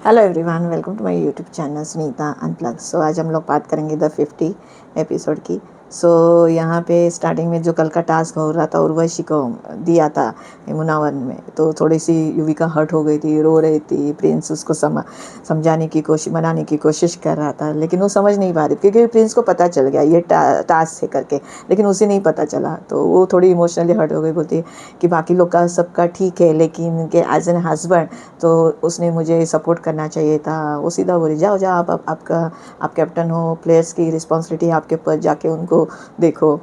Hello everyone, welcome to my YouTube channel Sunita unplug. So आज हम लोग बात करेंगे द 50 एपिसोड की। सो यहाँ पे स्टार्टिंग में जो कल का टास्क हो रहा था उर्वशी को दिया था मुनावन में, तो थोड़ी सी युविका हर्ट हो गई थी, रो रही थी। प्रिंस उसको समझाने की कोशिश, मनाने की कोशिश कर रहा था, लेकिन वो समझ नहीं पा रही क्योंकि प्रिंस को पता चल गया ये टास्क है करके, लेकिन उसे नहीं पता चला। तो वो थोड़ी इमोशनली हर्ट हो गई, बोलती है कि बाकी लोग का सबका ठीक है, लेकिन के एज एन हस्बैंड तो उसने मुझे सपोर्ट करना चाहिए था। वो सीधा बोली, जाओ जाओ, आप कैप्टन हो, प्लेयर्स की रिस्पॉन्सिबिलिटी आपके ऊपर, जाके उनको देखो।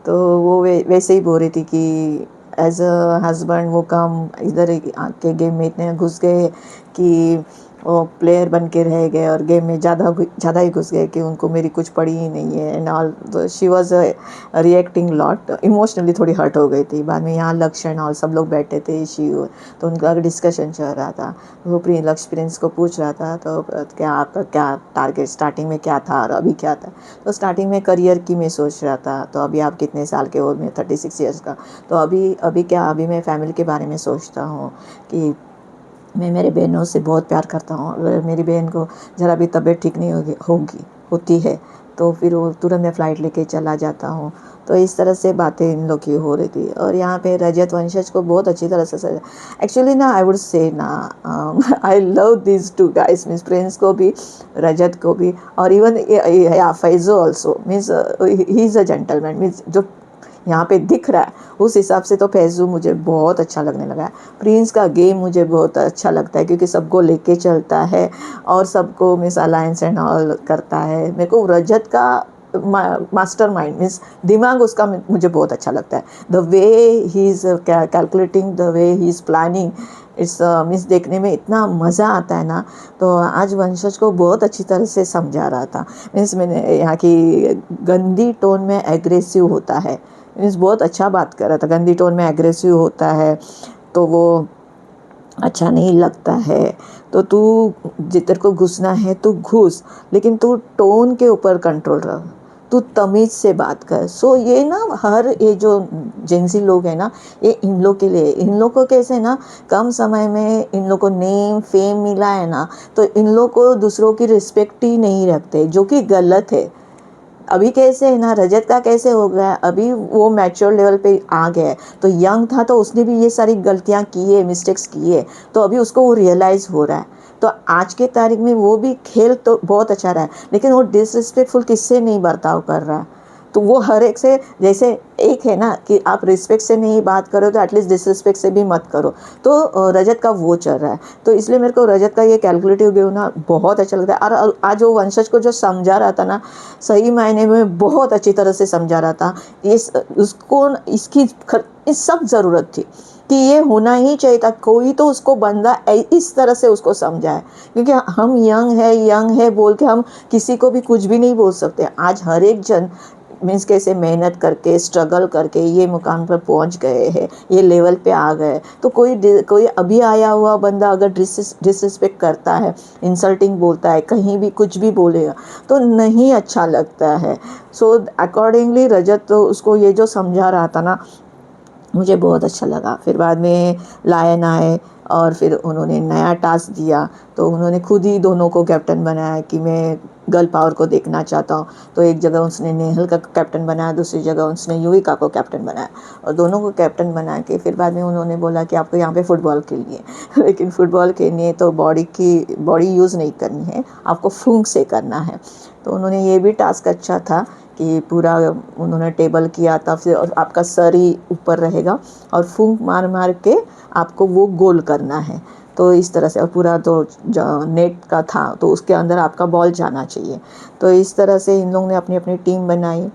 तो वो वैसे ही बोल रही थी कि एज अ हस्बैंड वो काम इधर के गेम में इतने घुस गए कि वो प्लेयर बन के रह गए और गेम में ज़्यादा ही घुस गए कि उनको मेरी कुछ पड़ी ही नहीं है and all. She was reacting lot, emotionally थोड़ी हर्ट हो गई थी। बाद में यहाँ लक्ष्य एंड ऑल सब लोग बैठे थे, तो उनका डिस्कशन चल रहा था। वो लक्ष्य प्रिंस को पूछ रहा था, तो क्या आपका क्या टारगेट स्टार्टिंग में क्या था और अभी क्या था। तो स्टार्टिंग में करियर की मैं सोच रहा था, तो अभी आप कितने साल के हो? मैं 36 ईयर्स का। तो अभी मैं फैमिली के बारे में सोचता हूँ कि मैं मेरे बहनों से बहुत प्यार करता हूँ। अगर मेरी बहन को ज़रा भी तबीयत ठीक नहीं होती है, तो फिर वो तुरंत मैं फ़्लाइट लेके चला जाता हूँ। तो इस तरह से बातें इन लोग की हो रही थी। और यहाँ पे रजत वंशज को बहुत अच्छी तरह से सजा। एक्चुअली ना, आई वुड से ना, I love this two guys, means Prince को भी, रजत को भी, और even Faizo also, means he is a gentleman. Means जो यहाँ पे दिख रहा है उस हिसाब से तो फैज़ू मुझे बहुत अच्छा लगने लगा है। प्रिंस का गेम मुझे बहुत अच्छा लगता है क्योंकि सबको लेके चलता है और सबको मिस अलायंस एंड ऑल करता है। मेरे को रजत का मास्टर माइंड, मीन्स दिमाग उसका मुझे बहुत अच्छा लगता है। The way he is calculating, the way he is planning, it's means देखने में इतना मज़ा आता है ना। तो आज वंशज को बहुत अच्छी तरह से समझा रहा था। मीन्स मैंने यहाँ की गंदी टोन में एग्रेसिव होता है, मीन्स बहुत अच्छा बात कर रहा था। गंदी टोन में एग्रेसिव होता है तो वो अच्छा नहीं लगता है। तो तू जिधर को घुसना है तो घुस, लेकिन तू टोन के ऊपर कंट्रोल रख, तू तमीज़ से बात कर। सो ये ना, हर ये जो जेंसी लोग हैं ना, ये इन लोग के लिए, इन लोग को कैसे ना, कम समय में इन लोग को नेम फेम मिला है ना, तो इन लोग को दूसरों की रिस्पेक्ट ही नहीं रखते, जो कि गलत है। अभी कैसे है ना, रजत का कैसे हो गया, अभी वो मैच्योर लेवल पे आ गया है। तो यंग था तो उसने भी ये सारी गलतियां की है, मिस्टेक्स की है, तो अभी उसको वो रियलाइज़ हो रहा है। तो आज के तारीख में वो भी खेल तो बहुत अच्छा रहा है, लेकिन वो डिसरिस्पेक्टफुल किससे नहीं बर्ताव कर रहा है। तो वो हर एक से, जैसे एक है ना कि आप रिस्पेक्ट से नहीं बात करो तो एटलीस्ट डिसरिस्पेक्ट से भी मत करो। तो रजत का वो चल रहा है। तो इसलिए मेरे को रजत का ये कैलकुलेटिव गेम ना बहुत अच्छा लगता है। और आज वो वंशज को जो समझा रहा था ना, सही मायने में बहुत अच्छी तरह से समझा रहा था। इस उसको इसकी इस सब ज़रूरत थी कि ये होना ही चाहिए था, कोई तो उसको बंदा इस तरह से उसको समझाए। क्योंकि हम यंग है बोल के हम किसी को भी कुछ भी नहीं बोल सकते। आज हर एक जन मीन्स कैसे मेहनत करके, स्ट्रगल करके ये मुकाम पर पहुंच गए हैं, ये लेवल पे आ गए। तो कोई अभी आया हुआ बंदा अगर डिसरिस्पेक्ट करता है, इंसल्टिंग बोलता है, कहीं भी कुछ भी बोलेगा, तो नहीं अच्छा लगता है। सो अकॉर्डिंगली रजत तो उसको ये जो समझा रहा था ना, मुझे बहुत अच्छा लगा। फिर बाद में लायन आए और फिर उन्होंने नया टास्क दिया, तो उन्होंने खुद ही दोनों को कैप्टन बनाया कि मैं गर्ल पावर को देखना चाहता हूँ। तो एक जगह उसने नेहल का कैप्टन बनाया, दूसरी जगह उसने युविका को कैप्टन बनाया, और दोनों को कैप्टन बना के फिर बाद में उन्होंने बोला कि आपको यहाँ पे फुटबॉल खेलनी है लेकिन फुटबॉल खेलनी है तो बॉडी यूज़ नहीं करनी है, आपको फूंक से करना है। तो उन्होंने ये भी टास्क अच्छा था कि पूरा उन्होंने टेबल किया था, फिर और आपका सर ही ऊपर रहेगा और फूंक मार मार के आपको वो गोल करना है। तो इस तरह से, और पूरा तो नेट का था तो उसके अंदर आपका बॉल जाना चाहिए। तो इस तरह से इन लोगों ने अपनी अपनी टीम बनाई।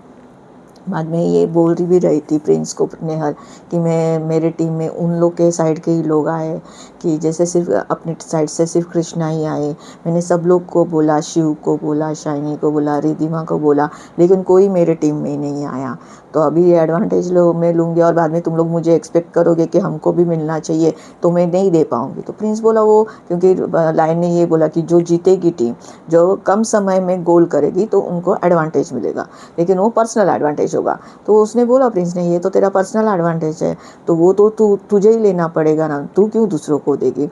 बाद में ये बोल रही भी रही थी प्रिंस को नेहल कि मेरे टीम में उन लोग के साइड के ही लोग आए, कि जैसे सिर्फ अपने साइड से सिर्फ कृष्णा ही आए। मैंने सब लोग को बोला, शिव को बोला, शाइनी को बोला, रिद्धिमा को बोला, लेकिन कोई मेरे टीम में नहीं आया। तो अभी ये एडवांटेज मैं लूँगी और बाद में तुम लोग मुझे एक्सपेक्ट करोगे कि हमको भी मिलना चाहिए, तो मैं नहीं दे पाऊँगी। तो प्रिंस बोला वो, क्योंकि लाइन ने ये बोला कि जो जीतेगी टीम, जो कम समय में गोल करेगी, तो उनको एडवांटेज मिलेगा, लेकिन वो पर्सनल एडवांटेज होगा। तो उसने बोला प्रिंस ने, ये तो तेरा पर्सनल एडवांटेज है, तो वो तो तुझे ही लेना पड़ेगा ना, तू क्यों दूसरों को देगी।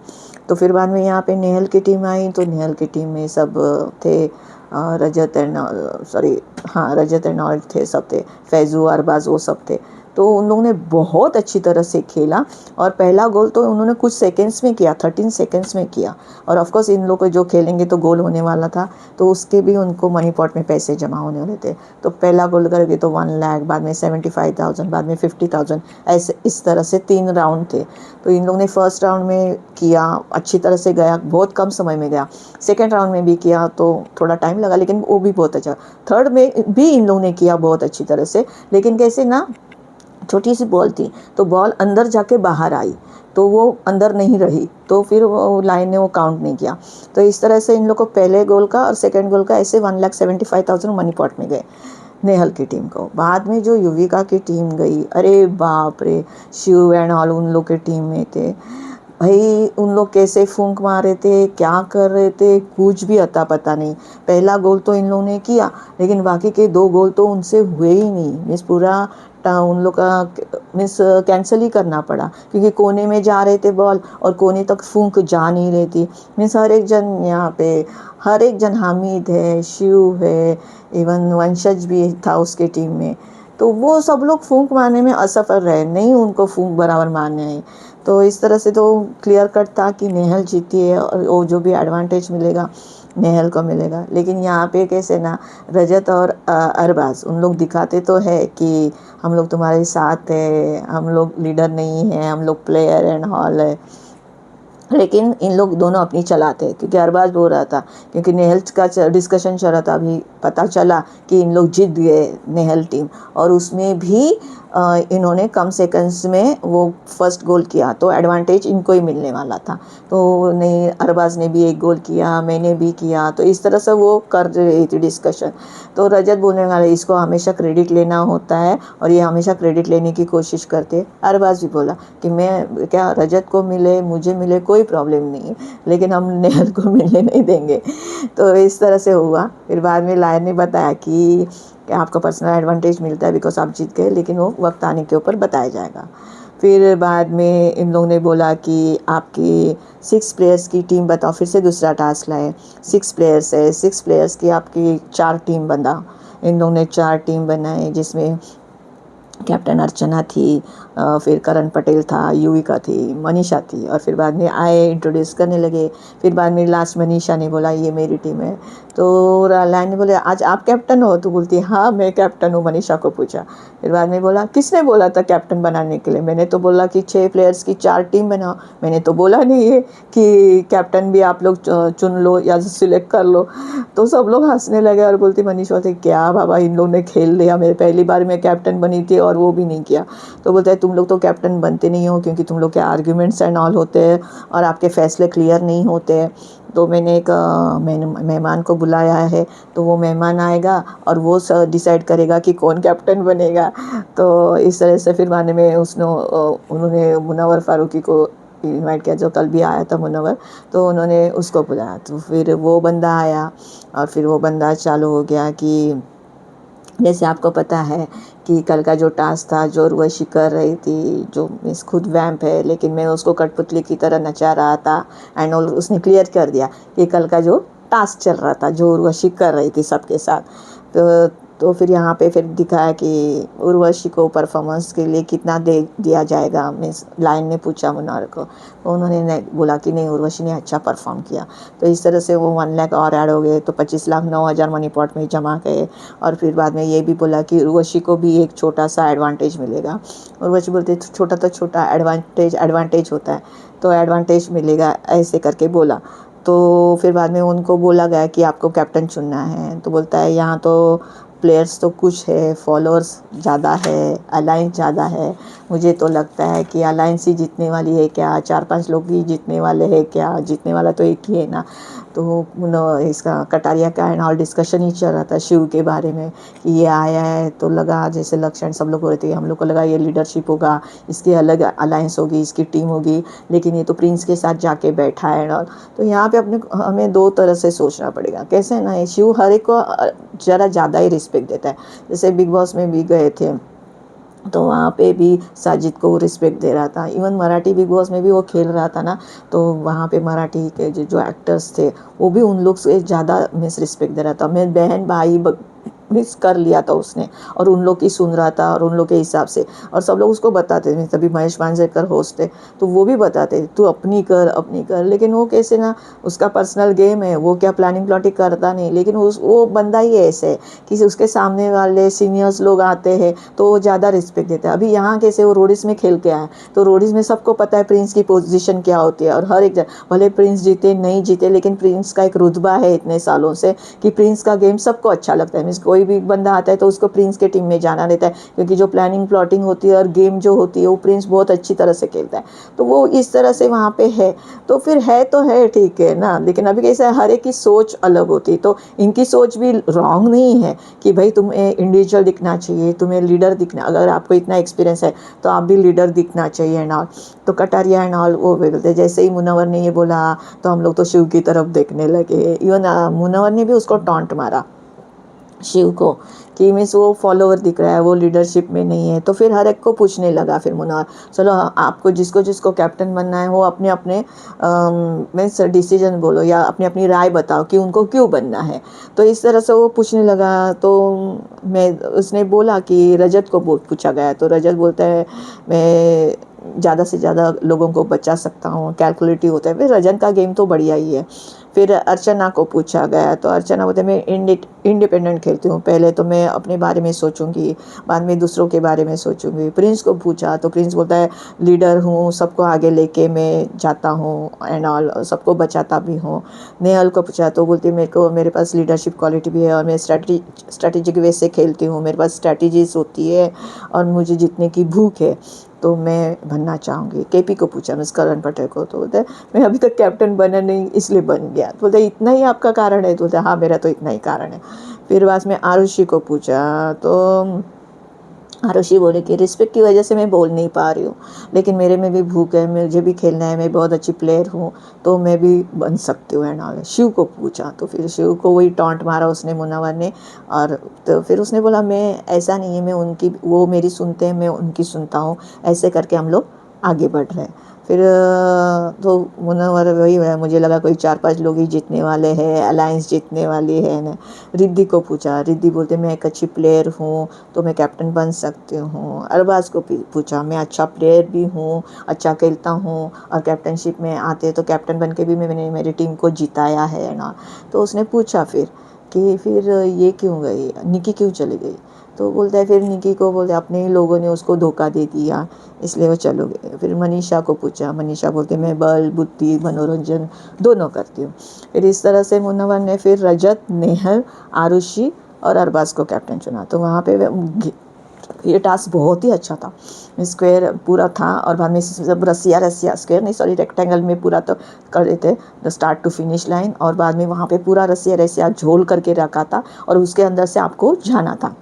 तो फिर बाद में यहाँ पे नेहल की टीम आई, तो नेहल की टीम में सब थे, रजत एंड सॉरी, हाँ रजत एंड ऑल थे, सब थे, फैज़ू अरबाज वो सब थे। तो उन लोगों ने बहुत अच्छी तरह से खेला और पहला गोल तो उन्होंने कुछ सेकंड्स में किया, 13 सेकंड्स में किया। और ऑफ कोर्स इन लोग को जो खेलेंगे तो गोल होने वाला था, तो उसके भी उनको मनी पॉट में पैसे जमा होने वाले थे। तो पहला गोल करके तो 1 लाख, बाद में 75,000, बाद में 50,000, ऐसे इस तरह से 3 राउंड थे। तो इन लोगों ने फर्स्ट राउंड में किया, अच्छी तरह से गया, बहुत कम समय में गया। सेकेंड राउंड में भी किया तो थोड़ा टाइम लगा, लेकिन वो भी बहुत अच्छा। थर्ड में भी इन लोगों ने किया बहुत अच्छी तरह से, लेकिन कैसे ना, छोटी सी बॉल थी तो बॉल अंदर जाके बाहर आई, तो वो अंदर नहीं रही, तो फिर वो लाइन ने वो काउंट नहीं किया। तो इस तरह से इन लोग को पहले गोल का और सेकंड गोल का ऐसे 1,75,000 मनी पॉट में गए नेहल की टीम को। बाद में जो युविका की टीम गई, अरे बाप रे, शिव एंड ऑल उन लोग के टीम में थे भाई। उन लोग कैसे फूंक मारे थे, क्या कर रहे थे, कुछ भी अता पता नहीं। पहला गोल तो इन लोगों ने किया, लेकिन बाकी के 2 गोल तो उनसे हुए ही नहीं। मीन्स पूरा उन लोग का मीन्स कैंसिल ही करना पड़ा, क्योंकि कोने में जा रहे थे बॉल और कोने तक फूंक जा नहीं रही थी। मीन्स हर एक जन यहाँ पे, हर एक जन, हामिद है, शिव है, इवन वंशज भी था उसके टीम में, तो वो सब लोग फूंक मारने में असफल रहे, नहीं उनको फूंक बराबर मारने आई। तो इस तरह से तो क्लियर कट था कि नेहल जीती है और वो जो भी एडवांटेज मिलेगा नेहल को मिलेगा। लेकिन यहाँ पे कैसे ना, रजत और अरबाज उन लोग दिखाते तो है कि हम लोग तुम्हारे साथ है, हम लोग लीडर नहीं है, हम लोग प्लेयर एंड हॉल है, लेकिन इन लोग दोनों अपनी चलाते हैं। क्योंकि अरबाज बोल रहा था, क्योंकि नेहल का डिस्कशन चल रहा था, अभी पता चला कि इन लोग जीत गए नेहल टीम, और उसमें भी इन्होंने कम सेकंड्स में वो फर्स्ट गोल किया, तो एडवांटेज इनको ही मिलने वाला था। तो नहीं, अरबाज ने भी एक गोल किया, मैंने भी किया, तो इस तरह से वो कर रही थी डिस्कशन। तो रजत बोलने वाला, इसको हमेशा क्रेडिट लेना होता है और ये हमेशा क्रेडिट लेने की कोशिश करते। अरबाज भी बोला कि मैं क्या, रजत को मिले मुझे मिले कोई प्रॉब्लम नहीं, लेकिन हम नेहल को मिलने नहीं देंगे। तो इस तरह से हुआ। फिर बाद में लायन ने बताया कि आपको पर्सनल एडवांटेज मिलता है बिकॉज आप जीत गए, लेकिन वो वक्त आने के ऊपर बताया जाएगा। फिर बाद में इन लोगों ने बोला कि आपकी 6 प्लेयर्स की टीम बताओ, फिर से दूसरा टास्क लाए। 6 प्लेयर्स है, 6 प्लेयर्स की आपकी 4 टीम बना। इन लोगों ने 4 टीम बनाए, जिसमें कैप्टन अर्चना थी, फिर करण पटेल था, युविका थी, मनीषा थी, और फिर बाद में आए इंट्रोड्यूस करने लगे। फिर बाद में लास्ट मनीषा ने बोला ये मेरी टीम है। तो लाइन ने बोले आज आप कैप्टन हो, तो बोलती है हाँ मैं कैप्टन हूँ, मनीषा को पूछा। फिर बाद में बोला किसने बोला था कैप्टन बनाने के लिए, मैंने तो बोला कि 6 प्लेयर्स की 4 टीम बनाओ, मैंने तो बोला नहीं है कि कैप्टन भी आप लोग चुन लो या सिलेक्ट कर लो। तो सब लोग हंसने लगे और बोलती मनीषा थे क्या बाबा, इन लोगों ने खेल लिया, मेरे पहली बार मैं कैप्टन बनी थी और वो भी नहीं किया। तो बोलता है तुम लोग तो कैप्टन बनते नहीं हो, क्योंकि तुम लोग के आर्ग्यूमेंट्स एंड ऑल होते हैं और आपके फैसले क्लियर नहीं होते हैं। तो मैंने एक मेहमान को बुलाया है, तो वो मेहमान आएगा और वो डिसाइड करेगा कि कौन कैप्टन बनेगा। तो इस तरह से फिर बाद में उन्होंने मुनव्वर फारूकी को इनवाइट किया, जो कल भी आया था मुनव्वर, तो उन्होंने उसको बुलाया। तो फिर वो बंदा आया और फिर वो बंदा चालू हो गया कि जैसे आपको पता है कि कल का जो टास्क था, जो उर्वशी कर रही थी, जो मीन्स खुद वैम्प है लेकिन मैं उसको कठपुतली की तरह नचा रहा था, एंड उसने क्लियर कर दिया कि कल का जो टास्क चल रहा था, जो उर्वशी कर रही थी सबके साथ। तो फिर यहाँ पे फिर दिखाया कि उर्वशी को परफॉर्मेंस के लिए कितना दे दिया जाएगा। मीन्स लाइन ने पूछा मुनार को, तो उन्होंने बोला कि नहीं उर्वशी ने अच्छा परफॉर्म किया। तो इस तरह से वो 1 लाख और ऐड हो गए, तो 25,09,000 मनी पॉट में जमा गए। और फिर बाद में ये भी बोला कि उर्वशी को भी एक छोटा सा एडवांटेज मिलेगा। उर्वशी बोलते छोटा तो छोटा एडवांटेज होता है, तो एडवांटेज मिलेगा, ऐसे करके बोला। तो फिर बाद में उनको बोला गया कि आपको कैप्टन चुनना है। तो बोलता है यहाँ तो प्लेयर्स तो कुछ है, फॉलोअर्स ज़्यादा है, अलायंस ज़्यादा है, मुझे तो लगता है कि अलायंस ही जीतने वाली है क्या, 4-5 लोग ही जीतने वाले हैं क्या, जीतने वाला तो एक ही है ना। तो इसका कटारिया का एंड ऑल डिस्कशन ही चल रहा था शिव के बारे में कि ये आया है, तो लगा जैसे लक्षण सब लोग हो रहे थे, हम लोग को लगा ये लीडरशिप होगा, इसकी अलग अलायंस होगी, इसकी टीम होगी, लेकिन ये तो प्रिंस के साथ जाके बैठा है एंड ऑल। तो यहाँ पे हमें 2 तरह से सोचना पड़ेगा। कैसे है ना, ये शिव हर एक को ज़रा ज़्यादा ही रिस्पेक्ट देता है। जैसे बिग बॉस में भी गए थे तो वहाँ पे भी साजिद को रिस्पेक्ट दे रहा था। इवन मराठी बिग बॉस में भी वो खेल रहा था ना, तो वहाँ पे मराठी के जो एक्टर्स थे वो भी उन लोग से ज़्यादा मिस रिस्पेक्ट दे रहा था। मैं बहन भाई मिस कर लिया था उसने, और उन लोग की सुन रहा था और उन लोग के हिसाब से, और सब लोग उसको बताते थे। तभी महेश मांजरेकर होस्ट थे तो वो भी बताते तू अपनी कर अपनी कर, लेकिन वो कैसे ना, उसका पर्सनल गेम है, वो क्या प्लानिंग प्लॉटिंग करता नहीं, लेकिन वो बंदा ही ऐसे है कि उसके सामने वाले सीनियर्स लोग आते हैं तो वो ज़्यादा रिस्पेक्ट देते हैं। अभी यहाँ कैसे वो रोडिस में खेल के आया, तो रोडिस में सबको पता है प्रिंस की पोजीशन क्या होती है, और हर एक भले प्रिंस जीते नहीं जीते, लेकिन प्रिंस का एक रुतबा है इतने सालों से कि प्रिंस का गेम सबको अच्छा लगता है। मीन्स कोई भी बंदा आता है तो उसको प्रिंस के टीम में जाना रहता है, क्योंकि जो प्लानिंग प्लॉटिंग होती है और गेम जो होती है वो प्रिंस बहुत अच्छी तरह से खेलता है। तो वो इस तरह से वहाँ पे है, तो फिर है तो है ठीक है ना, लेकिन अभी कैसा है, हर एक की सोच अलग होती है। तो इनकी सोच भी रॉन्ग नहीं है कि भाई तुम्हें इंडिविजुअल दिखना चाहिए, तुम्हें लीडर दिखना, अगर आपको इतना एक्सपीरियंस है तो आप भी लीडर दिखना चाहिए एंड ऑल। तो कटारिया एंड ऑल वो बोलते, जैसे ही मुनव्वर ने ये बोला तो हम लोग तो शिव की तरफ देखने लगे। इवन मुनव्वर ने भी उसको टॉन्ट मारा शिव को कि मीन्स वो फॉलोवर दिख रहा है, वो लीडरशिप में नहीं है। तो फिर हर एक को पूछने लगा फिर मुनव्वर, चलो आपको जिसको जिसको कैप्टन बनना है वो अपने अपने मीन्स डिसीजन बोलो या अपनी अपनी राय बताओ कि उनको क्यों बनना है। तो इस तरह से वो पूछने लगा। तो मैं उसने बोला कि रजत को पूछा गया, तो रजत बोलता है मैं ज़्यादा से ज़्यादा लोगों को बचा सकता हूँ, कैलकुलेटिव होता है। फिर रजन का गेम तो बढ़िया ही है। फिर अर्चना को पूछा गया, तो अर्चना बोलते मैं इंडिपेंडेंट खेलती हूँ, पहले तो मैं अपने बारे में सोचूंगी, बाद में दूसरों के बारे में सोचूंगी। प्रिंस को पूछा तो प्रिंस बोलता है लीडर हूँ, सबको आगे लेके मैं जाता हूँ एंड ऑल, सबको बचाता भी हूँ। नेहल को पूछा तो बोलती मेरे पास लीडरशिप क्वालिटी भी है और मैं स्ट्रैटेजिक वे से खेलती हूँ, मेरे पास स्ट्रैटेजीज होती है और मुझे जीतने की भूख है, तो मैं बनना चाहूँगी। केपी को पूछा मिस करण पटेल को, तो बोलते मैं अभी तक कैप्टन बना नहीं इसलिए बन गया। तो बोलते इतना ही आपका कारण है? तो बोलते हाँ मेरा तो इतना ही कारण है। फिर बाद में आरुषि को पूछा तो आरुषि बोले कि रिस्पेक्ट की वजह से मैं बोल नहीं पा रही हूँ, लेकिन मेरे में भी भूख है, मुझे भी खेलना है, मैं बहुत अच्छी प्लेयर हूँ, तो मैं भी बन सकती हूँ एंड ऑल। शिव को पूछा तो फिर शिव को वही टॉन्ट मारा उसने, मुनव्वर ने। और तो फिर उसने बोला मैं ऐसा नहीं है, मैं उनकी, वो मेरी सुनते हैं, मैं उनकी सुनता हूँ, ऐसे करके हम लोग आगे बढ़ रहे हैं। फिर तो मुनव्वर वही है, मुझे लगा कोई 4-5 लोग ही जीतने वाले हैं, अलायंस जीतने वाली है ना। रिद्धि को पूछा, रिद्धि बोलते मैं एक अच्छी प्लेयर हूँ तो मैं कैप्टन बन सकती हूँ। अरबाज को पूछा, मैं अच्छा प्लेयर भी हूँ, अच्छा खेलता हूँ, और कैप्टनशिप में आते तो कैप्टन बन के भी मैंने मेरी टीम को जिताया है ना। तो उसने पूछा फिर कि फिर ये क्यों गई, निकी क्यों चली गई? तो बोलता है फिर निकी को बोलते अपने ही लोगों ने उसको धोखा दे दिया, इसलिए वो चलो गए। फिर मनीषा को पूछा, मनीषा बोलते मैं बल बुद्धि मनोरंजन दोनों करती हूँ। फिर इस तरह से मुनव्वर ने फिर रजत, नेहल, आरुषि और अरबाज को कैप्टन चुना। तो वहाँ पे ये टास्क बहुत ही अच्छा था। स्क्वायर पूरा था और बाद में सब रसिया स्क्वायर नहीं सॉरी रेक्टेंगल में पूरा तो कर रहे थे स्टार्ट टू फिनिश लाइन, और बाद में वहाँ पे पूरा रसिया झोल करके रखा था और उसके अंदर से आपको जाना था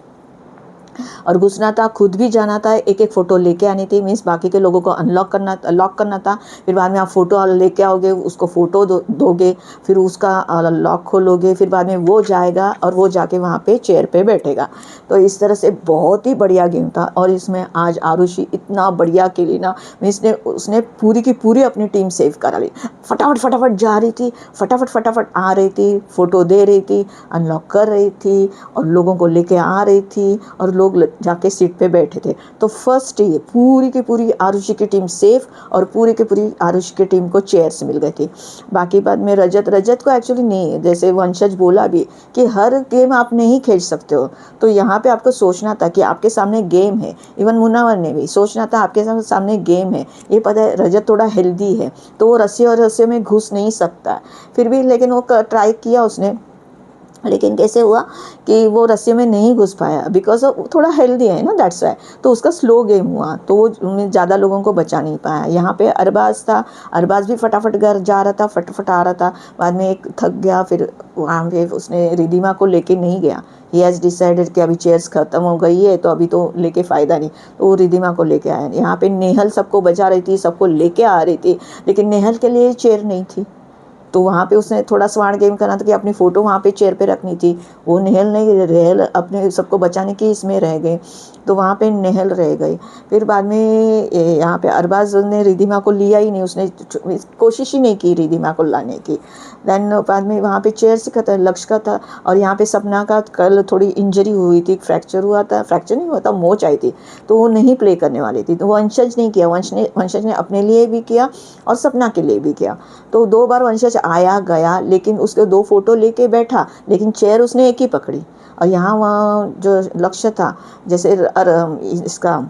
और घुसना था, खुद भी जाना था, एक एक फ़ोटो लेके आनी थी। मीन्स बाकी के लोगों को लॉक करना था। फिर बाद में आप फ़ोटो लेके आओगे, उसको फ़ोटो दोगे, फिर उसका लॉक खोलोगे, फिर बाद में वो जाएगा और वो जाके वहाँ पे चेयर पे बैठेगा। तो इस तरह से बहुत ही बढ़िया गेम था। और इसमें आज आरुषि इतना बढ़िया खेली ना, मीन्स उसने पूरी की पूरी अपनी टीम सेव करा ली। फटाफट जा रही थी, फटाफट आ रही थी, फ़ोटो दे रही थी, अनलॉक कर रही थी और लोगों को लेके आ रही थी और लोग जाके सीट पे बैठे थे। तो फर्स्ट ये पूरी की पूरी आरुषि की टीम सेफ और पूरी की पूरी आरुषि की टीम को चेयर्स मिल गई थी। बाकी बाद में रजत को एक्चुअली नहीं, जैसे वंशज बोला भी कि हर गेम आप नहीं खेल सकते हो, तो यहाँ पे आपको सोचना था कि आपके सामने गेम है। इवन मुनव्वर ने भी सोचना था आपके सामने गेम है। ये पता है रजत थोड़ा हेल्दी है तो वो रस्सी और रस्सी में घुस नहीं सकता, फिर भी लेकिन वो ट्राई किया उसने, लेकिन कैसे हुआ कि वो रस्सी में नहीं घुस पाया बिकॉज थोड़ा हेल्दी है ना, दैट्स वाई। तो उसका स्लो गेम हुआ तो वो ज़्यादा लोगों को बचा नहीं पाया। यहाँ पे अरबाज था, अरबाज भी फटाफट घर जा रहा था, फटाफट आ रहा था, बाद में एक थक गया, फिर वहाँ पे उसने रिदिमा को लेके नहीं गया। ही हैज़ डिसाइडेड कि अभी चेयर्स ख़त्म हो गई है तो अभी तो लेके फ़ायदा नहीं, तो वो रिदिमा को लेके आया। यहाँ पे नेहल सबको बचा रही थी, सबको लेके आ रही थी, लेकिन नेहल के लिए चेयर नहीं थी। तो वहाँ पे उसने थोड़ा स्मार्ट गेम करना था कि अपनी फ़ोटो वहाँ पे चेयर पे रखनी थी। वो नेहल नहीं, रेहल अपने सबको बचाने की इसमें रह गए। तो वहाँ पे नेहल रह गई। फिर बाद में यहाँ पे अरबाज ने रिधिमा को लिया ही नहीं, उसने कोशिश ही नहीं की रिधिमा को लाने की। देन बाद में वहाँ पे चेयर से खत्म, लक्ष्य का था। और यहाँ पे सपना का कल थोड़ी इंजरी हुई थी, फ्रैक्चर हुआ था, फ्रैक्चर नहीं हुआ था, मोच आई थी, तो वो नहीं प्ले करने वाली थी। तो वो वंशज नहीं किया, वंशज ने अपने लिए भी किया और सपना के लिए भी किया। तो 2 बार वंशज आया गया, लेकिन उसके 2 फोटो लेके बैठा, लेकिन चेयर उसने एक ही पकड़ी। और यहाँ वहाँ जो लक्ष्य था, जैसे इसका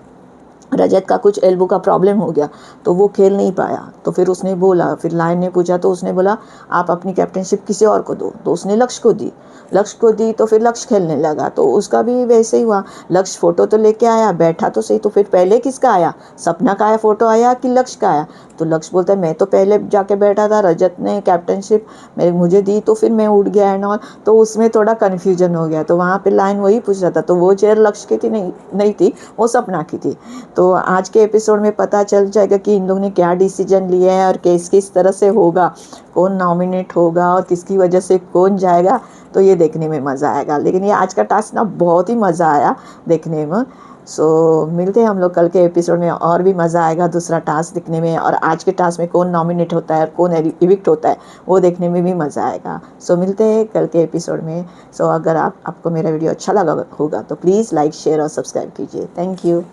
रजत का कुछ एल्बो का प्रॉब्लम हो गया, तो वो खेल नहीं पाया। तो फिर उसने बोला, फिर लायन ने पूछा, तो उसने बोला आप अपनी कैप्टनशिप किसी और को दो, तो उसने लक्ष्य को दी। लक्ष्य को दी तो फिर लक्ष्य खेलने लगा, तो उसका भी वैसे ही हुआ। लक्ष्य फोटो तो लेके आया, बैठा तो सही, तो फिर पहले किसका आया, सपना का आया फोटो आया कि लक्ष्य का आया? तो लक्ष्य बोलता है मैं तो पहले जाके बैठा था, रजत ने कैप्टनशिप मुझे दी तो फिर मैं उठ गया एंड ऑल। तो उसमें थोड़ा कन्फ्यूजन हो गया। तो वहाँ पे लाइन वही पूछ रहा था, तो वो चेयर लक्ष्य की थी नहीं थी, वो सपना की थी। तो आज के एपिसोड में पता चल जाएगा कि इन लोगों ने क्या डिसीजन लिया है और किस तरह से होगा, कौन नॉमिनेट होगा और किसकी वजह से कौन जाएगा। तो ये देखने में मज़ा आएगा। लेकिन ये आज का टास्क ना बहुत ही मज़ा आया देखने में। सो मिलते हैं हम लोग कल के एपिसोड में, और भी मज़ा आएगा दूसरा टास्क दिखने में, और आज के टास्क में कौन नॉमिनेट होता है और कौन इविक्ट होता है वो देखने में भी मज़ा आएगा। सो मिलते हैं कल के एपिसोड में। सो अगर आपको मेरा वीडियो अच्छा लगा होगा तो प्लीज़ लाइक शेयर और सब्सक्राइब कीजिए। Thank you.